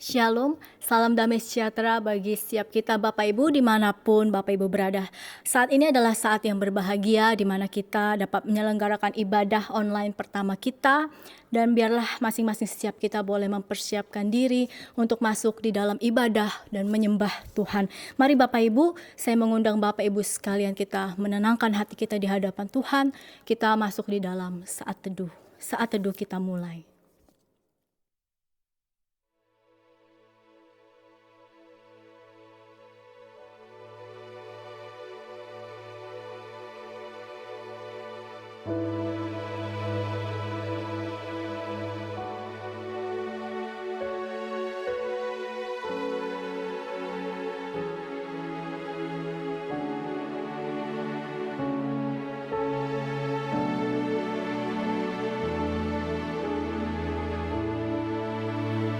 Shalom, salam damai sejahtera bagi setiap kita Bapak Ibu dimanapun Bapak Ibu berada. Saat ini adalah saat yang berbahagia di mana kita dapat menyelenggarakan ibadah online pertama kita. Dan biarlah masing-masing setiap kita boleh mempersiapkan diri untuk masuk di dalam ibadah dan menyembah Tuhan. Mari Bapak Ibu, saya mengundang Bapak Ibu sekalian kita menenangkan hati kita di hadapan Tuhan. Kita masuk di dalam saat teduh. Saat teduh kita mulai.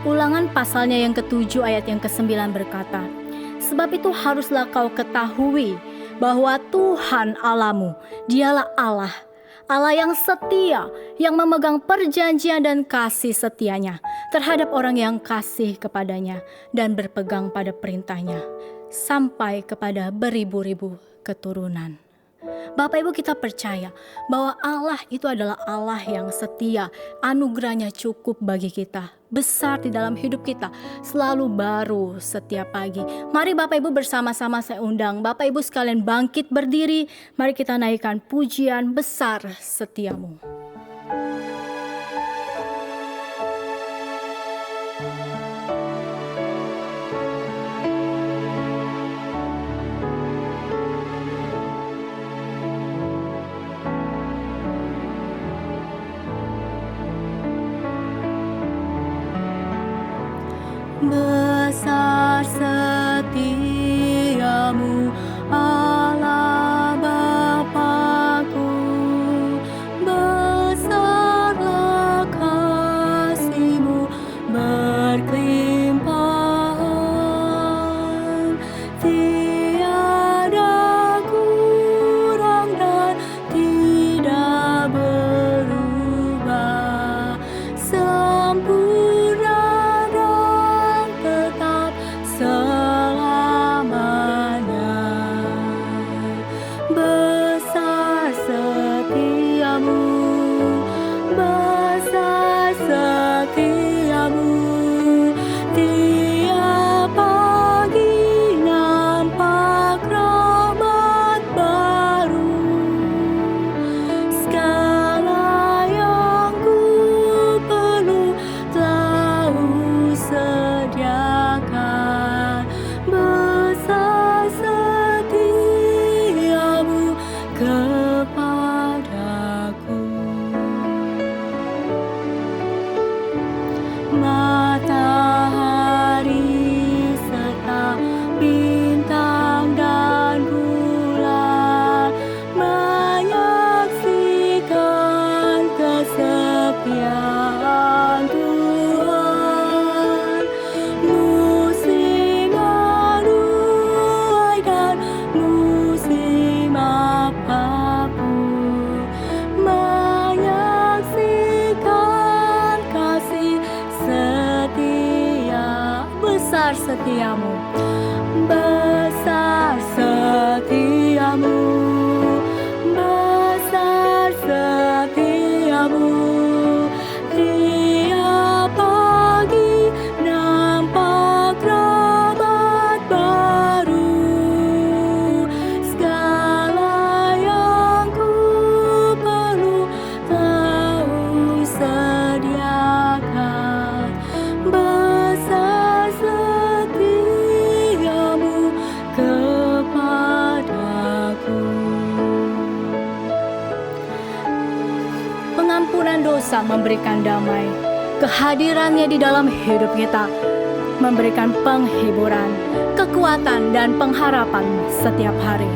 Ulangan pasalnya yang ke-7 ayat yang ke-9 berkata, "Sebab itu haruslah kau ketahui bahwa Tuhan Allahmu, dialah Allah, Allah yang setia, yang memegang perjanjian dan kasih setianya terhadap orang yang kasih kepadanya dan berpegang pada perintahnya, sampai kepada beribu-ribu keturunan." Bapak Ibu, kita percaya bahwa Allah itu adalah Allah yang setia. Anugerahnya cukup bagi kita, besar di dalam hidup kita, selalu baru setiap pagi. Mari Bapak Ibu bersama-sama saya undang Bapak Ibu sekalian bangkit berdiri. Mari kita naikkan pujian besar setiamu. Besar setiamu, Allah Bapa-Ku, besarlah kasih-Mu berkelimpahan, tiada kurang dan tidak berubah, sempurna selamanya. Besar setiamu, besar setiamu, tiap pagi nampak rahmat baru. Segala yang ku perlu telah sediakan. Besar setiamu kepadaku. Matahari serta bintang dan bulan menyaksikan kesetiaan Tuhan. Musim menuai dan musim apapun menyaksikan kasih setia. Besar setiamu, besar setiamu, besar setiamu, tiap pagi nampak rahmat baru. Segala yang ku perlu telah sediakan. Besar setiamu pengampunan dosa memberikan damai. Kehadirannya di dalam hidup kita memberikan penghiburan, kekuatan, dan pengharapan setiap hari.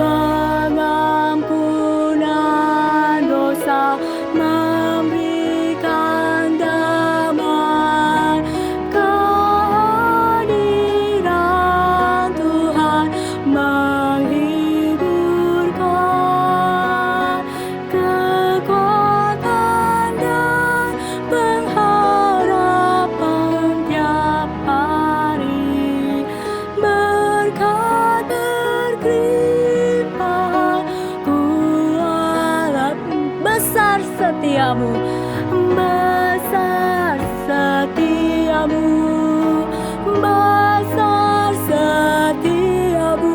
Pengampunan dosa memberikan damai. Kehadiran Tuhan menghiburkan, kekuatan dan pengharapan tiap hari. Berkat berlimpah kuat besar setiamu, besar setiamu, besar setiamu.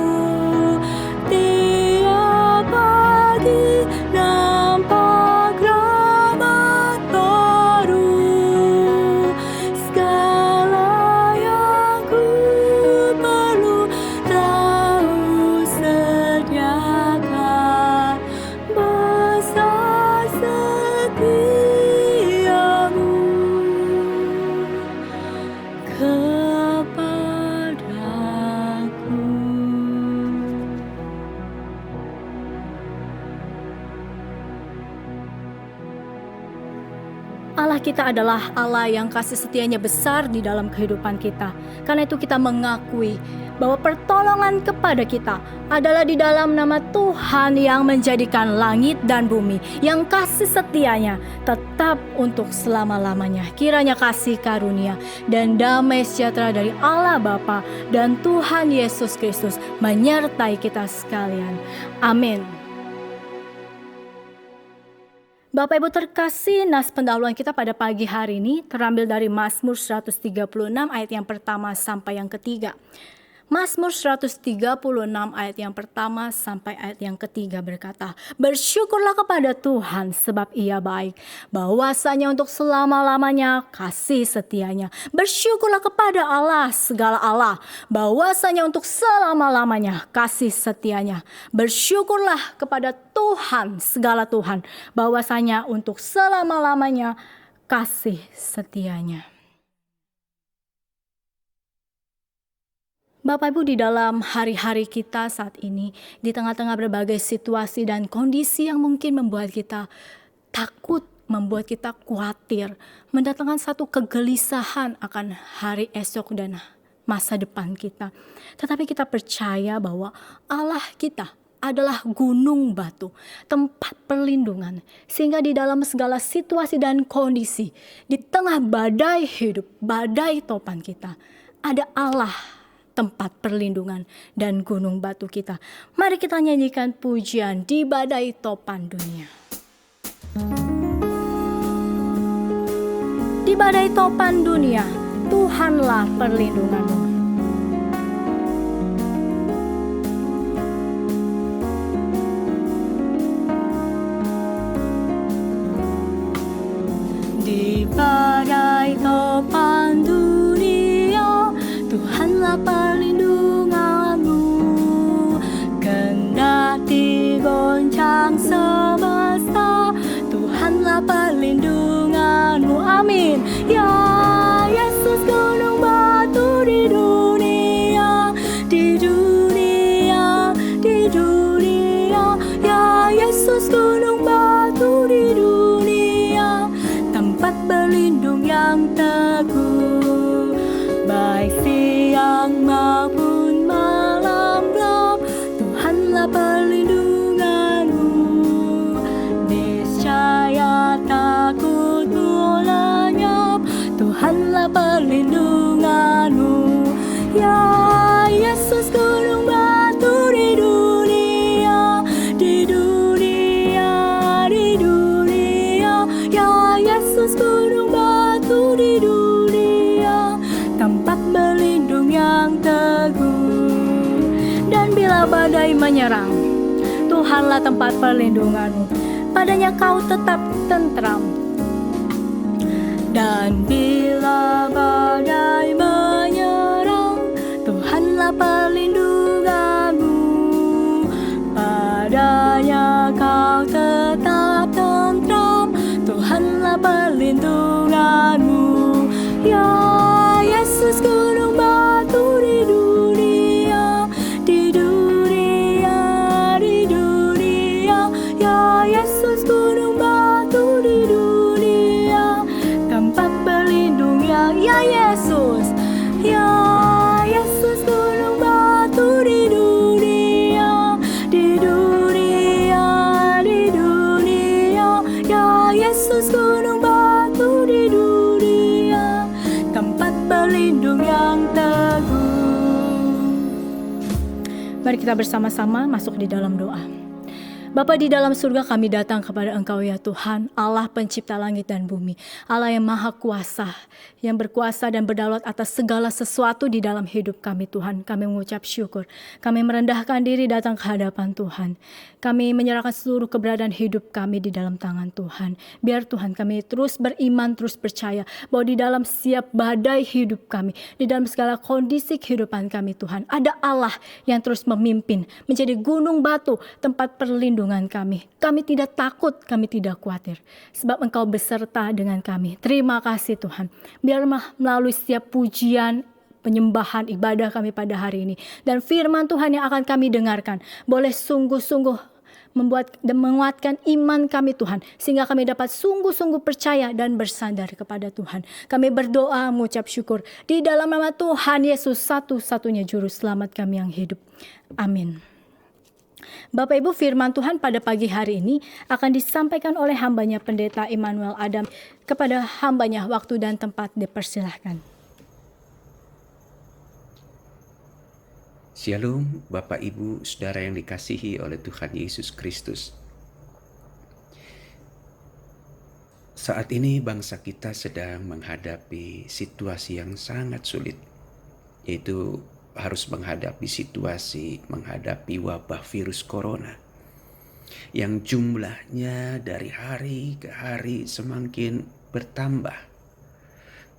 Tiap pagi nampak rahmat baru. Segala yang ku perlu Kau sediakan. Besar setiamu kepadaku. Allah kita adalah Allah yang kasih setianya besar di dalam kehidupan kita. Karena itu kita mengakui bahwa pertolongan kepada kita adalah di dalam nama Tuhan yang menjadikan langit dan bumi, yang kasih setianya tetap untuk selama-lamanya. Kiranya kasih karunia dan damai sejahtera dari Allah Bapa dan Tuhan Yesus Kristus menyertai kita sekalian. Amin. Bapak Ibu terkasih, nas pendahuluan kita pada pagi hari ini terambil dari Mazmur 136 ayat yang pertama sampai yang ketiga. Mazmur 136 ayat yang pertama sampai ayat yang ketiga berkata, "Bersyukurlah kepada Tuhan sebab Ia baik, bahwasanya untuk selama-lamanya kasih setianya. Bersyukurlah kepada Allah segala Allah, bahwasanya untuk selama-lamanya kasih setianya. Bersyukurlah kepada Tuhan segala Tuhan, bahwasanya untuk selama-lamanya kasih setianya." Bapak Ibu, di dalam hari-hari kita saat ini, di tengah-tengah berbagai situasi dan kondisi yang mungkin membuat kita takut, membuat kita khawatir, mendatangkan satu kegelisahan akan hari esok dan masa depan kita. Tetapi kita percaya bahwa Allah kita adalah gunung batu, tempat perlindungan. Sehingga di dalam segala situasi dan kondisi, di tengah badai hidup, badai topan kita, ada Allah, tempat perlindungan dan gunung batu kita. Mari kita nyanyikan pujian di badai topan dunia. Di badai topan dunia, Tuhanlah perlindunganmu. Di badai topan dunia, Tuhanlah perlindunganmu. Kendati goncang semesta, Tuhanlah perlindunganmu. Amin. Ya Yesus, gunung batu di dunia, di dunia, di dunia. Ya Yesus, gunung batu di dunia, tempat berlindung yang teguh. Baik siang maupun malam gelap, Tuhanlah perlindunganmu. Niscaya takutmu lenyap, Tuhanlah perlindunganmu. Ya Yesus, gunung batu di dunia, di dunia, di dunia. Ya Yesus, gunung batu di dunia, tempat berlindung yang teguh. Dan bila badai menyerang, Tuhanlah tempat perlindunganmu. Padanya kau tetap tentram. Dan bila badai menyerang, Tuhanlah perlindunganmu. Padanya perlindunganmu. Ya Yesus, gunung batu di dunia, di dunia, di dunia. Ya Yesus, gunung batu di dunia, tempat berlindungnya. Ya Yesus, ya Yesus, gunung batu di dunia, di dunia, di dunia. Ya Yesus, gunung batu di dunia, tempat berlindung yang teguh. Mari kita bersama-sama masuk di dalam doa. Bapa di dalam surga, kami datang kepada Engkau ya Tuhan, Allah pencipta langit dan bumi, Allah yang maha kuasa, yang berkuasa dan berdaulat atas segala sesuatu di dalam hidup kami Tuhan. Kami mengucap syukur, kami merendahkan diri datang ke hadapan Tuhan. Kami menyerahkan seluruh keberadaan hidup kami di dalam tangan Tuhan. Biar Tuhan kami terus beriman, terus percaya bahwa di dalam setiap badai hidup kami, di dalam segala kondisi kehidupan kami Tuhan, ada Allah yang terus memimpin, menjadi gunung batu, tempat perlindungan kami. Kami tidak takut, kami tidak khawatir, sebab Engkau beserta dengan kami. Terima kasih Tuhan. Biar melalui setiap pujian, penyembahan, ibadah kami pada hari ini, dan firman Tuhan yang akan kami dengarkan, boleh sungguh-sungguh membuat dan menguatkan iman kami Tuhan, sehingga kami dapat sungguh-sungguh percaya dan bersandar kepada Tuhan. Kami berdoa mengucap syukur di dalam nama Tuhan Yesus, satu-satunya juru selamat kami yang hidup. Amin. Bapak Ibu, firman Tuhan pada pagi hari ini akan disampaikan oleh hambanya Pendeta Immanuel Adam. Kepada hambanya waktu dan tempat dipersilahkan. Shalom Bapak Ibu Saudara yang dikasihi oleh Tuhan Yesus Kristus. Saat ini bangsa kita sedang menghadapi situasi yang sangat sulit, yaitu harus menghadapi menghadapi wabah virus corona yang jumlahnya dari hari ke hari semakin bertambah.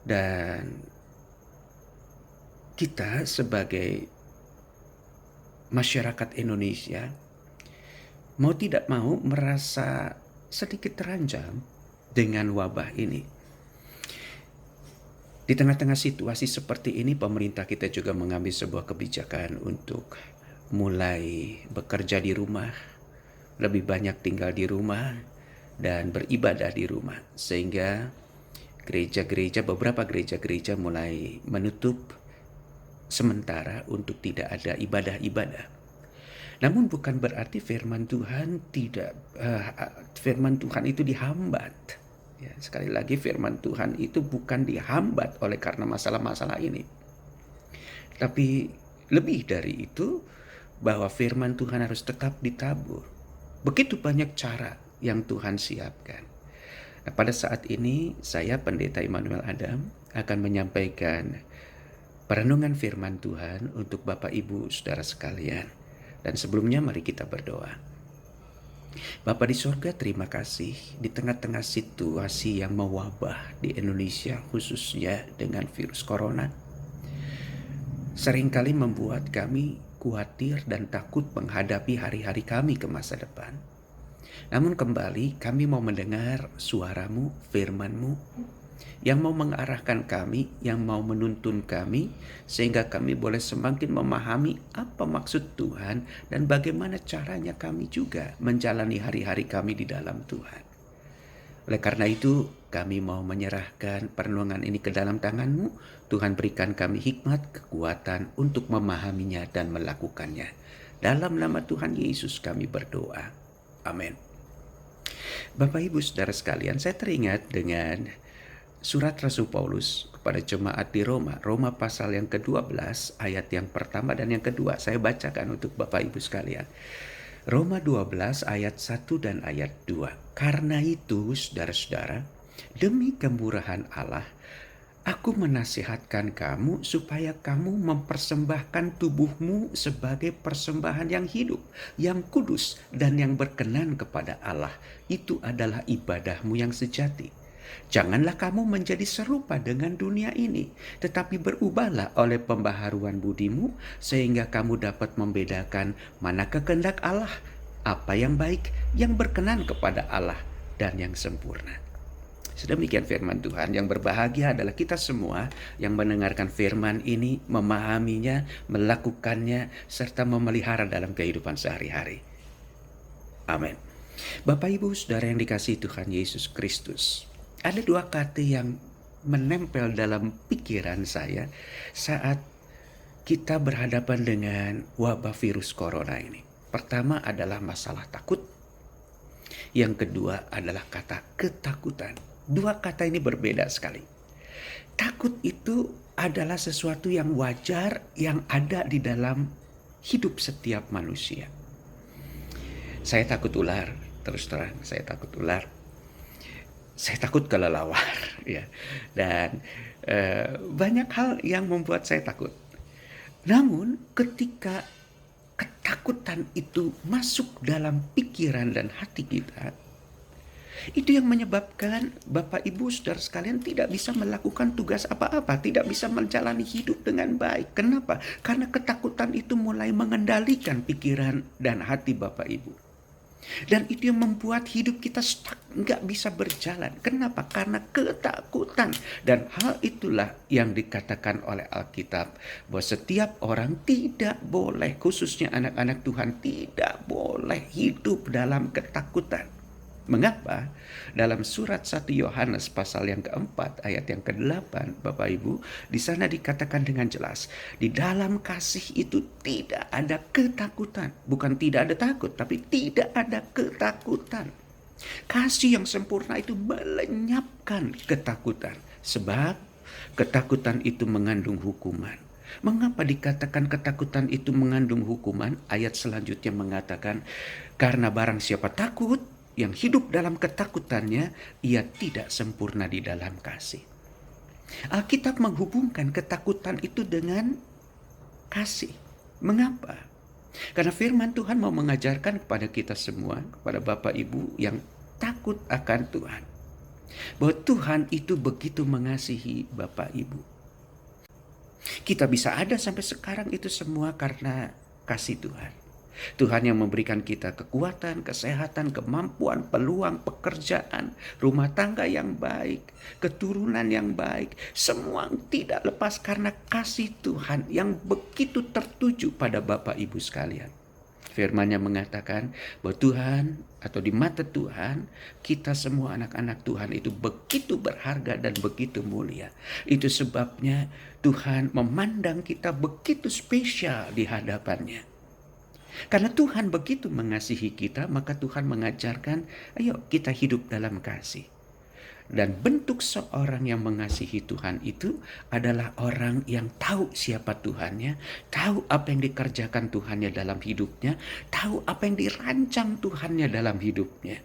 Dan kita sebagai masyarakat Indonesia mau tidak mau merasa sedikit terancam dengan wabah ini. Di tengah-tengah situasi seperti ini, pemerintah kita juga mengambil sebuah kebijakan untuk mulai bekerja di rumah, lebih banyak tinggal di rumah dan beribadah di rumah, sehingga beberapa gereja-gereja mulai menutup sementara untuk tidak ada ibadah-ibadah. Namun bukan berarti firman Tuhan itu dihambat. Ya, sekali lagi firman Tuhan itu bukan dihambat oleh karena masalah-masalah ini. Tapi lebih dari itu, bahwa firman Tuhan harus tetap ditabur. Begitu banyak cara yang Tuhan siapkan. Nah, pada saat ini saya Pendeta Immanuel Adam akan menyampaikan perenungan firman Tuhan untuk Bapak Ibu Saudara sekalian. Dan sebelumnya mari kita berdoa. Bapa di sorga, terima kasih di tengah-tengah situasi yang mewabah di Indonesia, khususnya dengan virus corona, seringkali membuat kami khawatir dan takut menghadapi hari-hari kami ke masa depan. Namun kembali kami mau mendengar suara-Mu, firman-Mu, yang mau mengarahkan kami, yang mau menuntun kami, sehingga kami boleh semakin memahami apa maksud Tuhan dan bagaimana caranya kami juga menjalani hari-hari kami di dalam Tuhan. Oleh karena itu, kami mau menyerahkan perenungan ini ke dalam tangan-Mu. Tuhan berikan kami hikmat, kekuatan untuk memahaminya dan melakukannya. Dalam nama Tuhan Yesus kami berdoa. Amin. Bapak Ibu Saudara sekalian, saya teringat dengan surat Rasul Paulus kepada jemaat di Roma, Roma pasal yang ke-12 ayat yang pertama dan yang kedua. Saya bacakan untuk Bapak Ibu sekalian. Roma 12 ayat 1 dan ayat 2. Karena itu saudara-saudara, demi kemurahan Allah, aku menasihatkan kamu supaya kamu mempersembahkan tubuhmu sebagai persembahan yang hidup, yang kudus dan yang berkenan kepada Allah. Itu adalah ibadahmu yang sejati. Janganlah kamu menjadi serupa dengan dunia ini, tetapi berubahlah oleh pembaharuan budimu, sehingga kamu dapat membedakan mana kehendak Allah, apa yang baik, yang berkenan kepada Allah, dan yang sempurna. Sedemikian firman Tuhan. Yang berbahagia adalah kita semua yang mendengarkan firman ini, memahaminya, melakukannya, serta memelihara dalam kehidupan sehari-hari. Amin. Bapak Ibu Saudara yang dikasihi Tuhan Yesus Kristus, ada dua kata yang menempel dalam pikiran saya saat kita berhadapan dengan wabah virus corona ini. Pertama adalah masalah takut. Yang kedua adalah kata ketakutan. Dua kata ini berbeda sekali. Takut itu adalah sesuatu yang wajar yang ada di dalam hidup setiap manusia. Saya takut ular, terus terang saya takut ular. Saya takut kelelawar, ya. Dan banyak hal yang membuat saya takut. Namun ketika ketakutan itu masuk dalam pikiran dan hati kita, itu yang menyebabkan Bapak Ibu Saudara sekalian tidak bisa melakukan tugas apa-apa, tidak bisa menjalani hidup dengan baik. Kenapa? Karena ketakutan itu mulai mengendalikan pikiran dan hati Bapak Ibu. Dan itu yang membuat hidup kita stuck, nggak bisa berjalan. Kenapa? Karena ketakutan. Dan hal itulah yang dikatakan oleh Alkitab, bahwa setiap orang tidak boleh, khususnya anak-anak Tuhan, tidak boleh hidup dalam ketakutan. Mengapa? Dalam surat 1 Yohanes pasal yang keempat ayat yang ke-8, Bapak Ibu, di sana dikatakan dengan jelas, di dalam kasih itu tidak ada ketakutan. Bukan tidak ada takut, tapi tidak ada ketakutan. Kasih yang sempurna itu melenyapkan ketakutan. Sebab ketakutan itu mengandung hukuman. Mengapa dikatakan ketakutan itu mengandung hukuman? Ayat selanjutnya mengatakan, karena barang siapa takut, yang hidup dalam ketakutannya, ia tidak sempurna di dalam kasih. Alkitab menghubungkan ketakutan itu dengan kasih. Mengapa? Karena firman Tuhan mau mengajarkan kepada kita semua, kepada Bapak Ibu yang takut akan Tuhan, bahwa Tuhan itu begitu mengasihi Bapak Ibu. Kita bisa ada sampai sekarang itu semua karena kasih Tuhan. Tuhan yang memberikan kita kekuatan, kesehatan, kemampuan, peluang, pekerjaan, rumah tangga yang baik, keturunan yang baik. Semua tidak lepas karena kasih Tuhan yang begitu tertuju pada Bapak Ibu sekalian. Firman-Nya mengatakan bahwa Tuhan, atau di mata Tuhan, kita semua anak-anak Tuhan itu begitu berharga dan begitu mulia. Itu sebabnya Tuhan memandang kita begitu spesial di hadapan-Nya. Karena Tuhan begitu mengasihi kita, maka Tuhan mengajarkan, ayo kita hidup dalam kasih. Dan bentuk seorang yang mengasihi Tuhan itu adalah orang yang tahu siapa Tuhannya, tahu apa yang dikerjakan Tuhannya dalam hidupnya, tahu apa yang dirancang Tuhannya dalam hidupnya.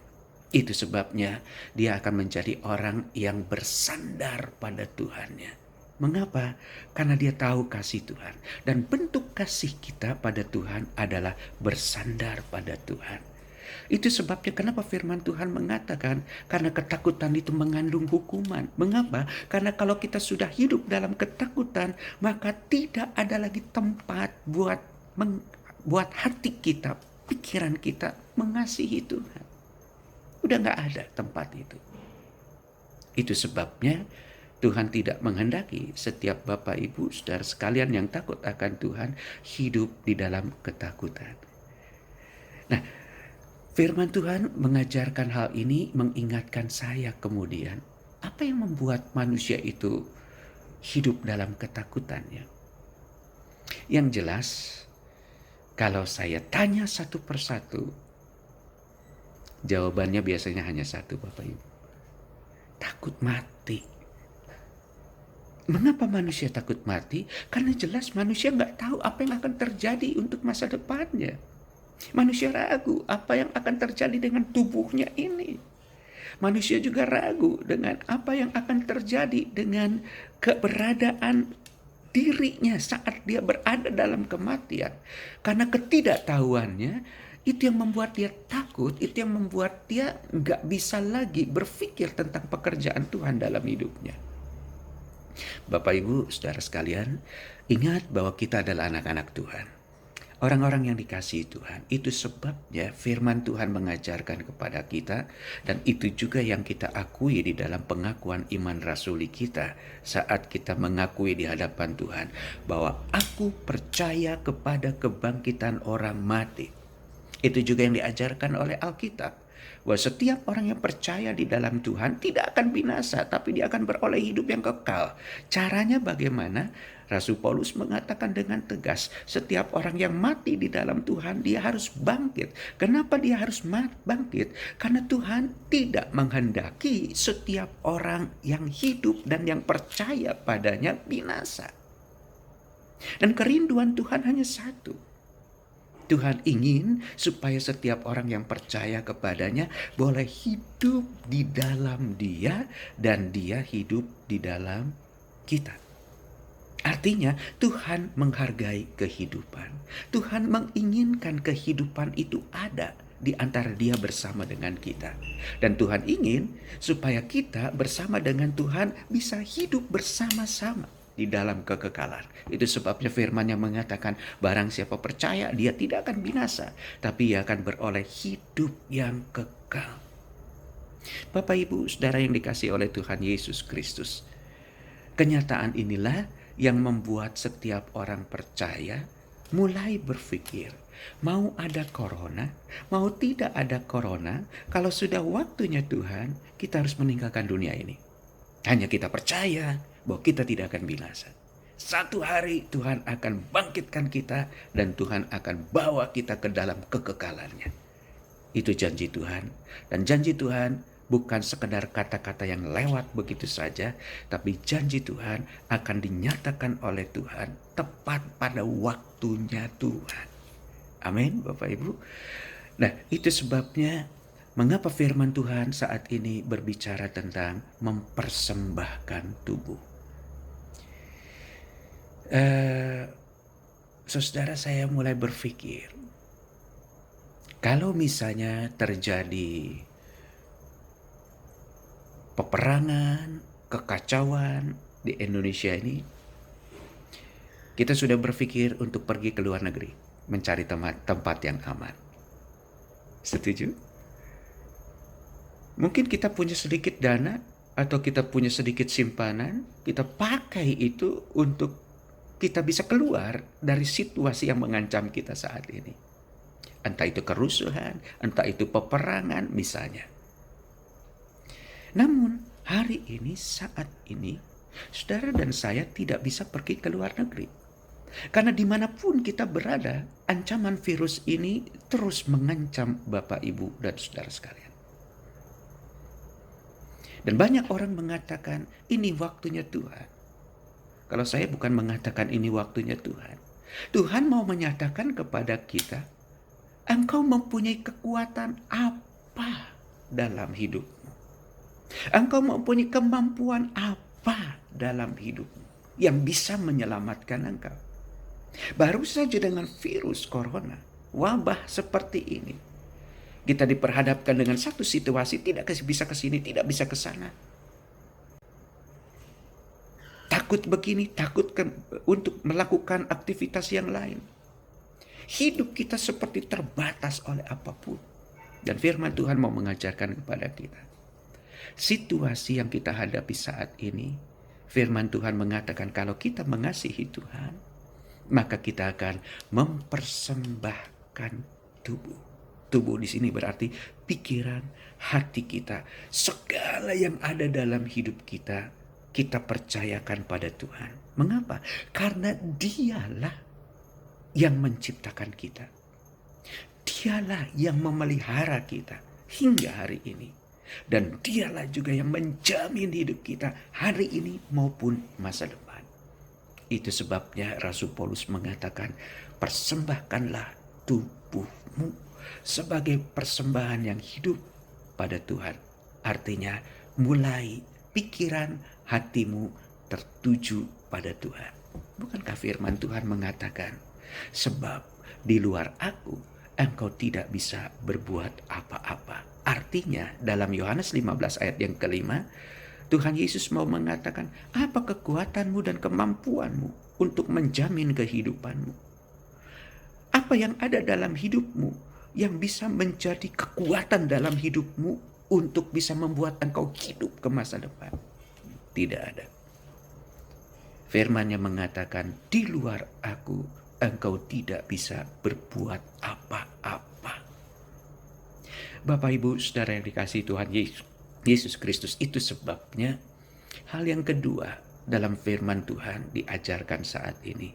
Itu sebabnya dia akan menjadi orang yang bersandar pada Tuhannya. Mengapa? Karena dia tahu kasih Tuhan. Dan bentuk kasih kita pada Tuhan adalah bersandar pada Tuhan. Itu sebabnya kenapa firman Tuhan mengatakan, karena ketakutan itu mengandung hukuman. Mengapa? Karena kalau kita sudah hidup dalam ketakutan, maka tidak ada lagi tempat buat hati kita, pikiran kita mengasihi Tuhan. Udah gak ada tempat itu. Itu sebabnya Tuhan tidak menghendaki setiap Bapak Ibu Saudara sekalian yang takut akan Tuhan hidup di dalam ketakutan. Nah, firman Tuhan mengajarkan hal ini, mengingatkan saya kemudian, apa yang membuat manusia itu hidup dalam ketakutannya? Yang jelas, kalau saya tanya satu persatu, jawabannya biasanya hanya satu, Bapak Ibu. Takut mati. Mengapa manusia takut mati? Karena jelas manusia nggak tahu apa yang akan terjadi untuk masa depannya. Manusia ragu apa yang akan terjadi dengan tubuhnya ini. Manusia juga ragu dengan apa yang akan terjadi dengan keberadaan dirinya saat dia berada dalam kematian. Karena ketidaktahuannya, itu yang membuat dia takut, itu yang membuat dia nggak bisa lagi berpikir tentang pekerjaan Tuhan dalam hidupnya. Bapak Ibu Saudara sekalian, ingat bahwa kita adalah anak-anak Tuhan. Orang-orang yang dikasihi Tuhan, itu sebabnya firman Tuhan mengajarkan kepada kita, dan itu juga yang kita akui di dalam pengakuan iman rasuli kita saat kita mengakui di hadapan Tuhan bahwa aku percaya kepada kebangkitan orang mati. Itu juga yang diajarkan oleh Alkitab, bahwa setiap orang yang percaya di dalam Tuhan tidak akan binasa, tapi dia akan beroleh hidup yang kekal. Caranya bagaimana? Rasul Paulus mengatakan dengan tegas, setiap orang yang mati di dalam Tuhan, dia harus bangkit. Kenapa dia harus bangkit? Karena Tuhan tidak menghendaki setiap orang yang hidup dan yang percaya padanya binasa. Dan kerinduan Tuhan hanya satu. Tuhan ingin supaya setiap orang yang percaya kepadanya boleh hidup di dalam Dia dan Dia hidup di dalam kita. Artinya Tuhan menghargai kehidupan. Tuhan menginginkan kehidupan itu ada di antara Dia bersama dengan kita. Dan Tuhan ingin supaya kita bersama dengan Tuhan bisa hidup bersama-sama di dalam kekekalan. Itu sebabnya firman-Nya mengatakan, barang siapa percaya dia tidak akan binasa, tapi ia akan beroleh hidup yang kekal. Bapak, Ibu, Saudara yang dikasihi oleh Tuhan Yesus Kristus, kenyataan inilah yang membuat setiap orang percaya mulai berpikir, mau ada corona, mau tidak ada corona, kalau sudah waktunya Tuhan, kita harus meninggalkan dunia ini. Hanya kita percaya bahwa kita tidak akan binasa. Satu hari Tuhan akan bangkitkan kita dan Tuhan akan bawa kita ke dalam kekekalannya. Itu janji Tuhan. Dan janji Tuhan bukan sekedar kata-kata yang lewat begitu saja, tapi janji Tuhan akan dinyatakan oleh Tuhan tepat pada waktunya Tuhan. Amin, Bapak Ibu. Nah, itu sebabnya mengapa firman Tuhan saat ini berbicara tentang mempersembahkan tubuh. Saudara, saya mulai berpikir, kalau misalnya terjadi peperangan, kekacauan di Indonesia ini, kita sudah berpikir untuk pergi ke luar negeri, mencari tempat yang aman. Setuju? Mungkin kita punya sedikit dana atau kita punya sedikit simpanan, kita pakai itu untuk kita bisa keluar dari situasi yang mengancam kita saat ini. Entah itu kerusuhan, entah itu peperangan misalnya. Namun hari ini, saat ini, saudara dan saya tidak bisa pergi ke luar negeri. Karena dimanapun kita berada, ancaman virus ini terus mengancam Bapak, Ibu, dan saudara sekalian. Dan banyak orang mengatakan ini waktunya Tuhan. Kalau saya bukan mengatakan ini waktunya Tuhan. Tuhan mau menyatakan kepada kita, engkau mempunyai kekuatan apa dalam hidupmu? Engkau mempunyai kemampuan apa dalam hidupmu yang bisa menyelamatkan engkau? Baru saja dengan virus corona, wabah seperti ini, kita diperhadapkan dengan satu situasi, tidak bisa ke sini, tidak bisa ke sana. Takut begini, takut untuk melakukan aktivitas yang lain. Hidup kita seperti terbatas oleh apapun. Dan firman Tuhan mau mengajarkan kepada kita, situasi yang kita hadapi saat ini, firman Tuhan mengatakan kalau kita mengasihi Tuhan, maka kita akan mempersembahkan tubuh. Tubuh di sini berarti pikiran, hati kita, segala yang ada dalam hidup kita, kita percayakan pada Tuhan. Mengapa? Karena Dialah yang menciptakan kita. Dialah yang memelihara kita hingga hari ini. Dan Dialah juga yang menjamin hidup kita hari ini maupun masa depan. Itu sebabnya Rasul Paulus mengatakan, persembahkanlah tubuhmu sebagai persembahan yang hidup pada Tuhan. Artinya mulai pikiran hatimu tertuju pada Tuhan. Bukankah firman Tuhan mengatakan, sebab di luar aku engkau tidak bisa berbuat apa-apa. Artinya dalam Yohanes 15 ayat yang kelima, Tuhan Yesus mau mengatakan, apa kekuatanmu dan kemampuanmu untuk menjamin kehidupanmu? Apa Apa yang ada dalam hidupmu yang bisa menjadi kekuatan dalam hidupmu untuk bisa membuat engkau hidup ke masa depan? Tidak ada. Firman-Nya mengatakan, di luar aku engkau tidak bisa berbuat apa-apa. Bapak Ibu Saudara yang dikasihi Tuhan Yesus Kristus, itu sebabnya hal yang kedua dalam firman Tuhan diajarkan saat ini.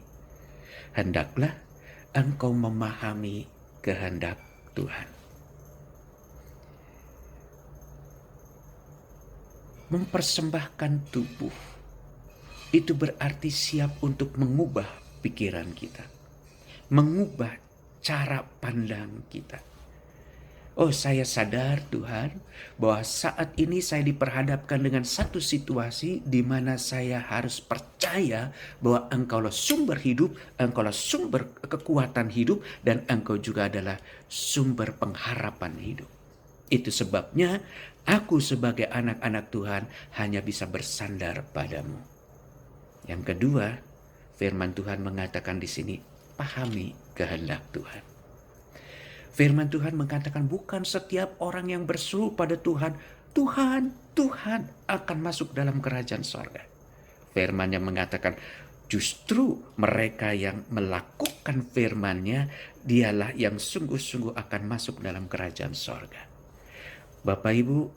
Hendaklah engkau memahami kehendak Tuhan. Mempersembahkan tubuh itu berarti siap untuk mengubah pikiran kita, mengubah cara pandang kita. Oh, saya sadar Tuhan bahwa saat ini saya diperhadapkan dengan satu situasi di mana saya harus percaya bahwa Engkaulah sumber hidup, Engkaulah sumber kekuatan hidup, dan Engkau juga adalah sumber pengharapan hidup. Itu sebabnya aku sebagai anak-anak Tuhan hanya bisa bersandar padamu. Yang kedua, firman Tuhan mengatakan di sini, pahami kehendak Tuhan. Firman Tuhan mengatakan bukan setiap orang yang berseru pada Tuhan, Tuhan, Tuhan akan masuk dalam kerajaan sorga. Firman-Nya mengatakan justru mereka yang melakukan firman-Nya, dialah yang sungguh-sungguh akan masuk dalam kerajaan sorga. Bapak Ibu,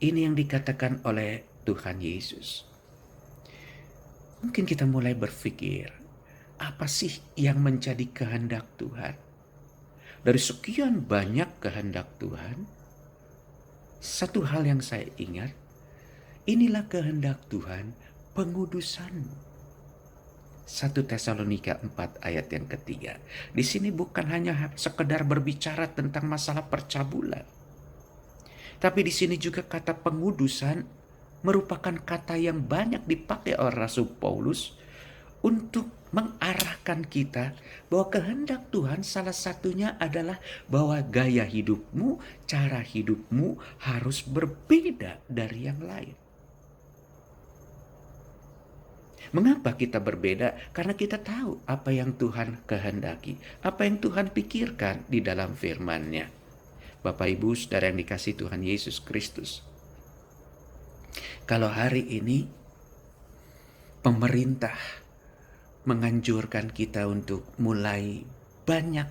ini yang dikatakan oleh Tuhan Yesus. Mungkin kita mulai berpikir, apa sih yang menjadi kehendak Tuhan? Dari sekian banyak kehendak Tuhan, satu hal yang saya ingat, inilah kehendak Tuhan, pengudusanmu. 1 Tesalonika 4 ayat yang ketiga. Di sini bukan hanya sekedar berbicara tentang masalah percabulan, tapi di sini juga kata pengudusan merupakan kata yang banyak dipakai oleh Rasul Paulus untuk mengarahkan kita bahwa kehendak Tuhan salah satunya adalah bahwa gaya hidupmu, cara hidupmu harus berbeda dari yang lain. Mengapa kita berbeda? Karena kita tahu apa yang Tuhan kehendaki, apa yang Tuhan pikirkan di dalam firman-Nya. Bapak Ibu Saudara yang dikasihi Tuhan Yesus Kristus, kalau hari ini pemerintah menganjurkan kita untuk mulai banyak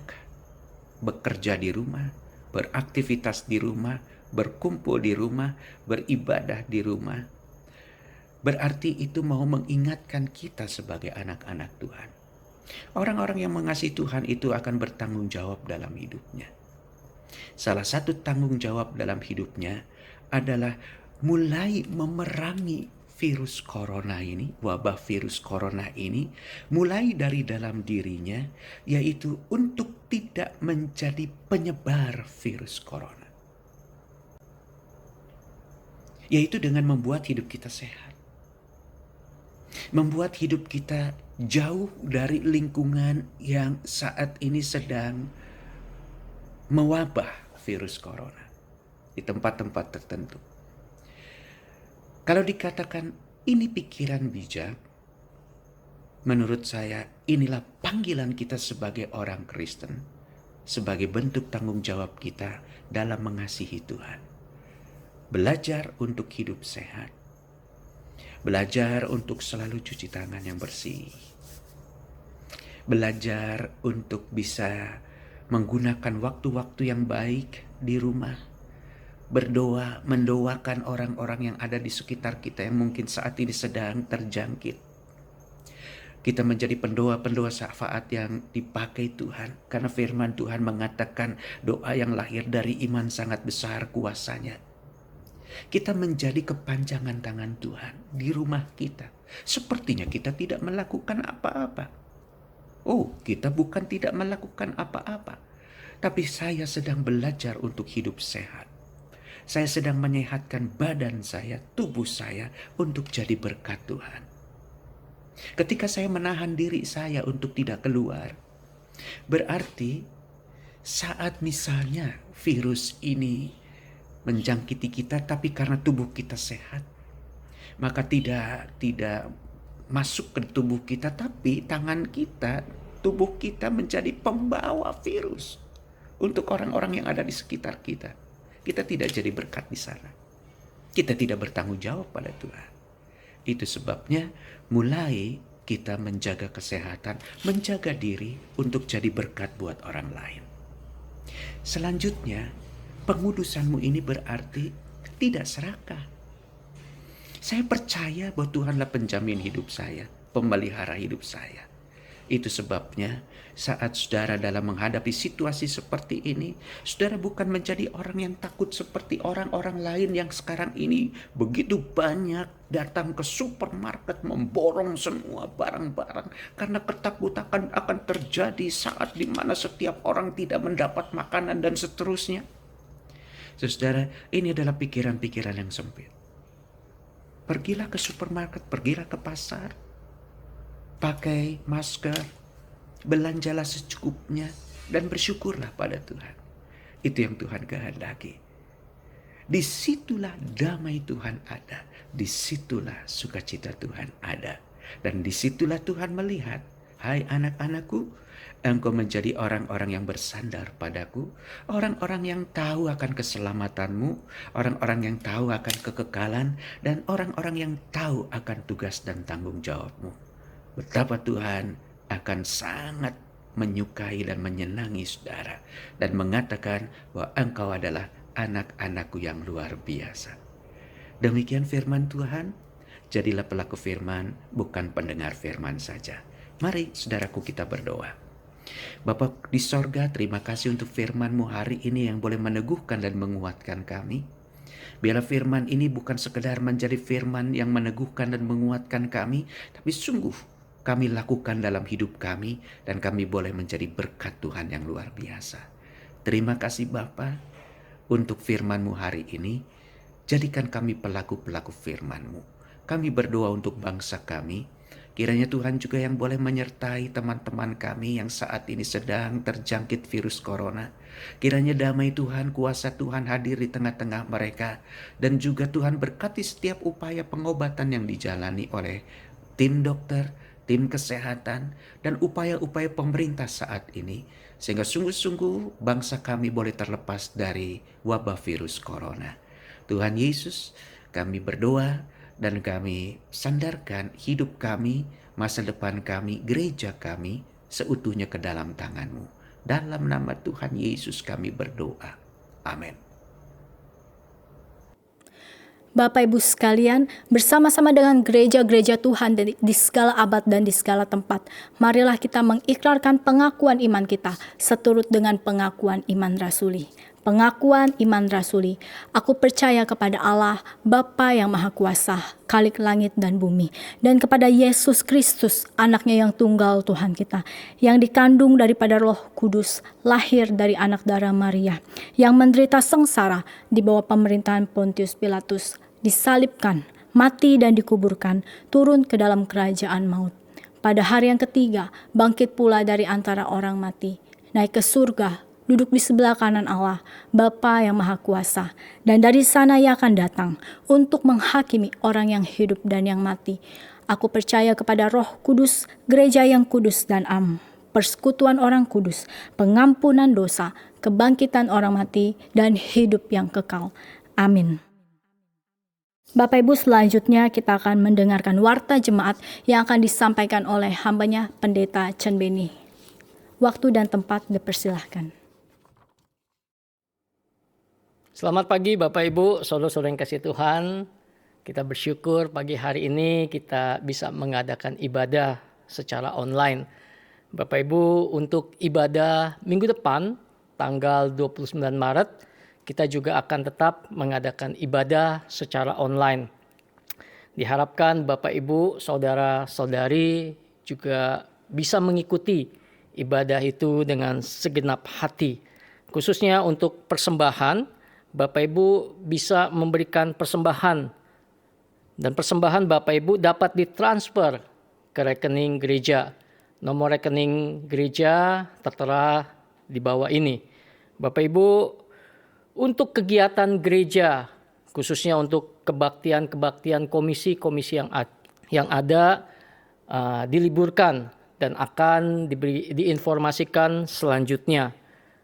bekerja di rumah, beraktivitas di rumah, berkumpul di rumah, beribadah di rumah, berarti itu mau mengingatkan kita sebagai anak-anak Tuhan. Orang-orang yang mengasihi Tuhan itu akan bertanggung jawab dalam hidupnya. Salah satu tanggung jawab dalam hidupnya adalah mulai memerangi virus corona ini, wabah virus corona ini, mulai dari dalam dirinya, yaitu untuk tidak menjadi penyebar virus corona. Yaitu dengan membuat hidup kita sehat. Membuat hidup kita jauh dari lingkungan yang saat ini sedang mewabah virus corona di tempat-tempat tertentu. Kalau dikatakan ini pikiran bijak, menurut saya inilah panggilan kita sebagai orang Kristen, sebagai bentuk tanggung jawab kita dalam mengasihi Tuhan. Belajar untuk hidup sehat, belajar untuk selalu cuci tangan yang bersih, belajar untuk bisa menggunakan waktu-waktu yang baik di rumah, berdoa, mendoakan orang-orang yang ada di sekitar kita yang mungkin saat ini sedang terjangkit. Kita menjadi pendoa-pendoa syafaat yang dipakai Tuhan, karena firman Tuhan mengatakan doa yang lahir dari iman sangat besar kuasanya. Kita menjadi kepanjangan tangan Tuhan di rumah kita. Sepertinya kita tidak melakukan apa-apa. Oh, kita bukan tidak melakukan apa-apa, tapi saya sedang belajar untuk hidup sehat. Saya sedang menyehatkan badan saya, tubuh saya untuk jadi berkat Tuhan. Ketika saya menahan diri saya untuk tidak keluar, berarti saat misalnya virus ini menjangkiti kita, tapi karena tubuh kita sehat, maka tidak masuk ke tubuh kita, tapi tangan kita tubuh kita menjadi pembawa virus untuk orang-orang yang ada di sekitar kita. Kita tidak jadi berkat di sana. Kita tidak bertanggung jawab pada Tuhan. Itu sebabnya mulai kita menjaga kesehatan, menjaga diri untuk jadi berkat buat orang lain. Selanjutnya, pengudusanmu ini berarti tidak serakah. Saya percaya bahwa Tuhanlah penjamin hidup saya, pemelihara hidup saya. Itu sebabnya saat saudara dalam menghadapi situasi seperti ini, saudara bukan menjadi orang yang takut seperti orang-orang lain yang sekarang ini begitu banyak datang ke supermarket memborong semua barang-barang karena ketakutan akan terjadi saat di mana setiap orang tidak mendapat makanan dan seterusnya. Saudara, ini adalah pikiran-pikiran yang sempit. Pergilah ke supermarket, pergilah ke pasar, pakai masker, belanjalah secukupnya, dan bersyukurlah pada Tuhan. Itu yang Tuhan kehendaki. Disitulah damai Tuhan ada, disitulah sukacita Tuhan ada. Dan disitulah Tuhan melihat, hai anak-anakku, engkau menjadi orang-orang yang bersandar padaku, orang-orang yang tahu akan keselamatanmu, orang-orang yang tahu akan kekekalan, dan orang-orang yang tahu akan tugas dan tanggung jawabmu. Betapa Tuhan akan sangat menyukai dan menyenangi saudara, dan mengatakan bahwa engkau adalah anak-anakku yang luar biasa. Demikian firman Tuhan, jadilah pelaku firman, bukan pendengar firman saja. Mari saudaraku kita berdoa. Bapa di sorga, terima kasih untuk firman-Mu hari ini yang boleh meneguhkan dan menguatkan kami. Biarlah firman ini bukan sekedar menjadi firman yang meneguhkan dan menguatkan kami, tapi sungguh kami lakukan dalam hidup kami dan kami boleh menjadi berkat Tuhan yang luar biasa. Terima kasih Bapa untuk firman-Mu hari ini. Jadikan kami pelaku-pelaku firman-Mu. Kami berdoa untuk bangsa kami. Kiranya Tuhan juga yang boleh menyertai teman-teman kami yang saat ini sedang terjangkit virus corona. Kiranya damai Tuhan, kuasa Tuhan hadir di tengah-tengah mereka. Dan juga Tuhan berkati setiap upaya pengobatan yang dijalani oleh tim dokter, tim kesehatan, dan upaya-upaya pemerintah saat ini. Sehingga sungguh-sungguh bangsa kami boleh terlepas dari wabah virus corona. Tuhan Yesus, kami berdoa dan kami sandarkan hidup kami, masa depan kami, gereja kami seutuhnya ke dalam tangan-Mu. Dalam nama Tuhan Yesus kami berdoa. Amin. Bapak Ibu sekalian, bersama-sama dengan gereja-gereja Tuhan di segala abad dan di segala tempat, marilah kita mengikrarkan pengakuan iman kita seturut dengan pengakuan iman rasuli. Pengakuan iman rasuli, aku percaya kepada Allah, Bapa yang Maha Kuasa, Khalik langit dan bumi, dan kepada Yesus Kristus, anaknya yang tunggal Tuhan kita, yang dikandung daripada Roh Kudus, lahir dari anak darah Maria, yang menderita sengsara di bawah pemerintahan Pontius Pilatus, disalibkan, mati dan dikuburkan, turun ke dalam kerajaan maut. Pada hari yang ketiga, bangkit pula dari antara orang mati, naik ke surga, duduk di sebelah kanan Allah, Bapa yang Maha Kuasa, dan dari sana Ia akan datang untuk menghakimi orang yang hidup dan yang mati. Aku percaya kepada Roh Kudus, gereja yang kudus dan am, persekutuan orang kudus, pengampunan dosa, kebangkitan orang mati, dan hidup yang kekal. Amin. Bapak Ibu, selanjutnya kita akan mendengarkan warta jemaat yang akan disampaikan oleh hambanya Pendeta Chen Beni. Waktu dan tempat dipersilahkan. Selamat pagi Bapak Ibu, saudara-saudara yang kasih Tuhan. Kita bersyukur pagi hari ini kita bisa mengadakan ibadah secara online. Bapak Ibu, untuk ibadah minggu depan, tanggal 29 Maret, kita juga akan tetap mengadakan ibadah secara online. Diharapkan Bapak Ibu, saudara-saudari juga bisa mengikuti ibadah itu dengan segenap hati. Khususnya untuk persembahan, Bapak Ibu bisa memberikan persembahan, dan persembahan Bapak Ibu dapat ditransfer ke rekening gereja. Nomor rekening gereja tertera di bawah ini. Bapak Ibu, untuk kegiatan gereja, khususnya untuk kebaktian-kebaktian komisi-komisi yang ada, diliburkan dan akan diinformasikan selanjutnya.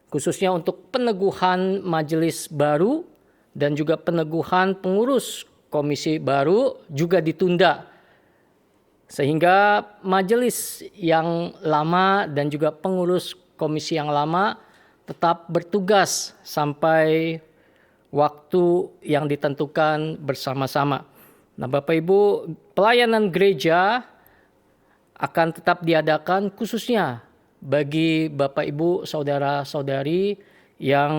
Khususnya untuk peneguhan majelis baru dan juga peneguhan pengurus komisi baru juga ditunda. Sehingga majelis yang lama dan juga pengurus komisi yang lama tetap bertugas sampai waktu yang ditentukan bersama-sama. Nah, Bapak Ibu, pelayanan gereja akan tetap diadakan khususnya bagi Bapak Ibu, saudara-saudari yang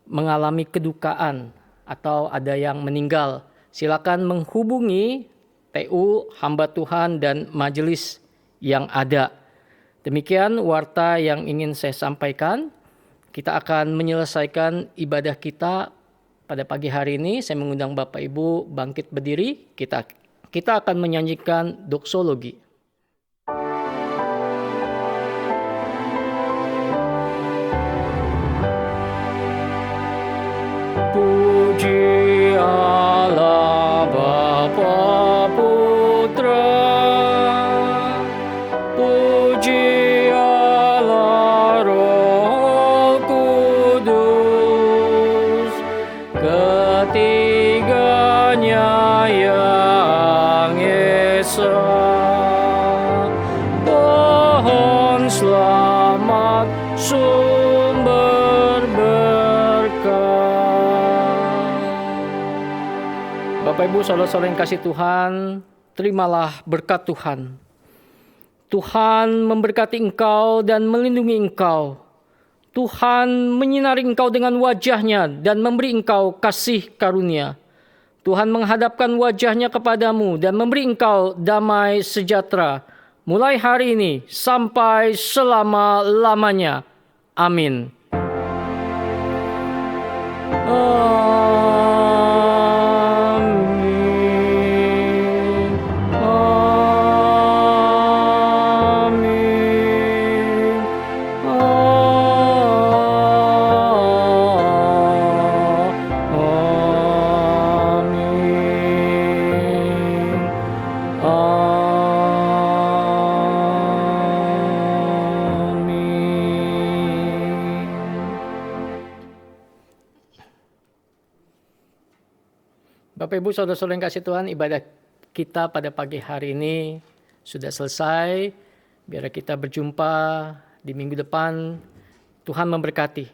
mengalami kedukaan atau ada yang meninggal. Silakan menghubungi TU, hamba Tuhan dan majelis yang ada. Demikian warta yang ingin saya sampaikan. Kita akan menyelesaikan ibadah kita pada pagi hari ini. Saya mengundang Bapak Ibu bangkit berdiri. Kita akan menyanyikan doksologi. Puji Allah Bapa Putra, puji Allah Roh Kudus, ketiganya yang esa. Pohon selamat sumber berkah. Bapak Ibu saudara-saudara yang kasih Tuhan, terimalah berkat Tuhan. Tuhan memberkati engkau dan melindungi engkau. Tuhan menyinari engkau dengan wajahnya dan memberi engkau kasih karunia. Tuhan menghadapkan wajahnya kepadamu dan memberi engkau damai sejahtera. Mulai hari ini sampai selama-lamanya. Amin. Bapak Ibu saudara-saudara yang kasih Tuhan, ibadah kita pada pagi hari ini sudah selesai. Biar kita berjumpa di minggu depan. Tuhan memberkati.